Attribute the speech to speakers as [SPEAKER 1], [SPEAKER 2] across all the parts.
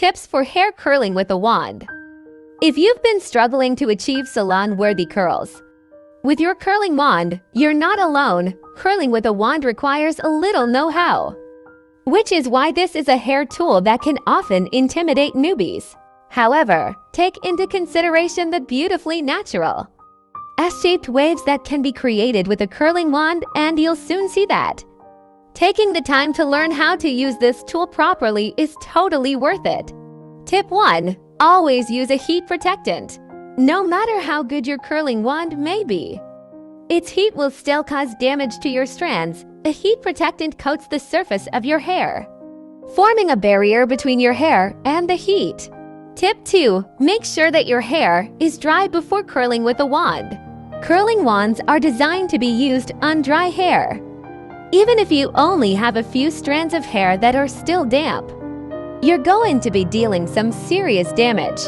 [SPEAKER 1] tips for hair curling with a wand. If you've been struggling to achieve salon-worthy curls with your curling wand, you're not alone. Curling with a wand requires a little know-how, which is why this is a hair tool that can often intimidate newbies. However, take into consideration the beautifully natural S-shaped waves that can be created with a curling wand, and you'll soon see that taking the time to learn how to use this tool properly is totally worth it. Tip 1. Always use a heat protectant. No matter how good your curling wand may be, its heat will still cause damage to your strands. A heat protectant coats the surface of your hair, forming a barrier between your hair and the heat. Tip 2. Make sure that your hair is dry before curling with a wand. Curling wands are designed to be used on dry hair. Even if you only have a few strands of hair that are still damp, you're going to be dealing some serious damage.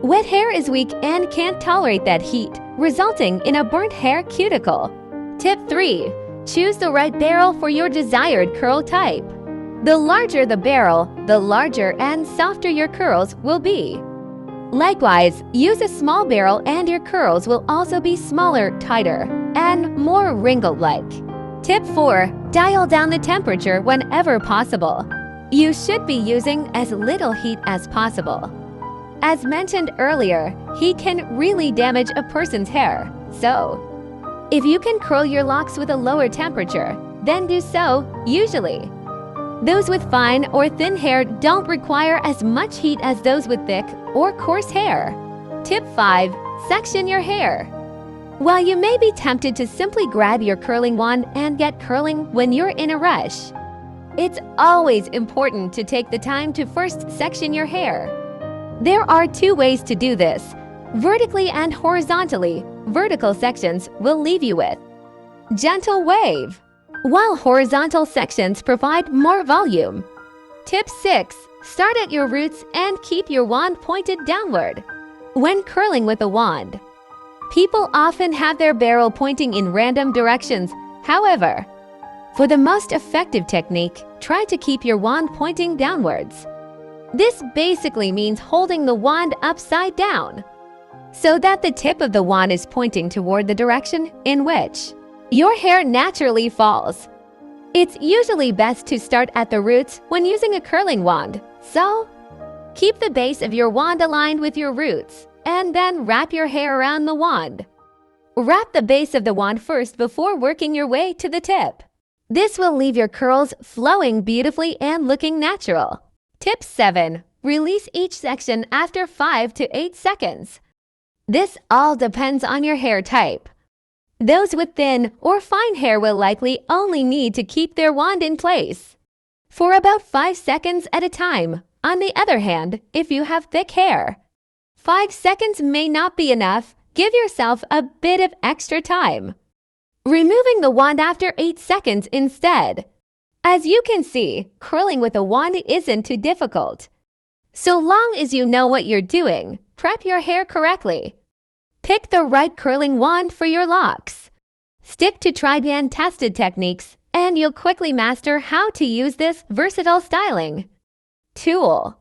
[SPEAKER 1] Wet hair is weak and can't tolerate that heat, resulting in a burnt hair cuticle. Tip 3. Choose the right barrel for your desired curl type. The larger the barrel, the larger and softer your curls will be. Likewise, use a small barrel and your curls will also be smaller, tighter, and more wrinkled-like. Tip 4. Dial down the temperature whenever possible. You should be using as little heat as possible. As mentioned earlier, heat can really damage a person's hair, so if you can curl your locks with a lower temperature, then do so. Usually, those with fine or thin hair don't require as much heat as those with thick or coarse hair. Tip 5. Section your hair. While you may be tempted to simply grab your curling wand and get curling when you're in a rush, it's always important to take the time to first section your hair. There are two ways to do this: vertically and horizontally. Vertical sections will leave you with gentle wave, while horizontal sections provide more volume. Tip 6. Start at your roots and keep your wand pointed downward. When curling with a wand, people often have their barrel pointing in random directions. However, for the most effective technique, try to keep your wand pointing downwards. This basically means holding the wand upside down, so that the tip of the wand is pointing toward the direction in which your hair naturally falls. It's usually best to start at the roots when using a curling wand, so keep the base of your wand aligned with your roots, and then wrap your hair around the wand. Wrap the base of the wand first before working your way to the tip. This will leave your curls flowing beautifully and looking natural. Tip 7. Release each section after 5 to 8 seconds. This all depends on your hair type. Those with thin or fine hair will likely only need to keep their wand in place for about 5 seconds at a time. On the other hand, if you have thick hair, 5 seconds may not be enough. Give yourself a bit of extra time, removing the wand after 8 seconds instead. As you can see, curling with a wand isn't too difficult. So long as you know what you're doing, prep your hair correctly. Pick the right curling wand for your locks. Stick to tried and tested techniques, and you'll quickly master how to use this versatile styling tool.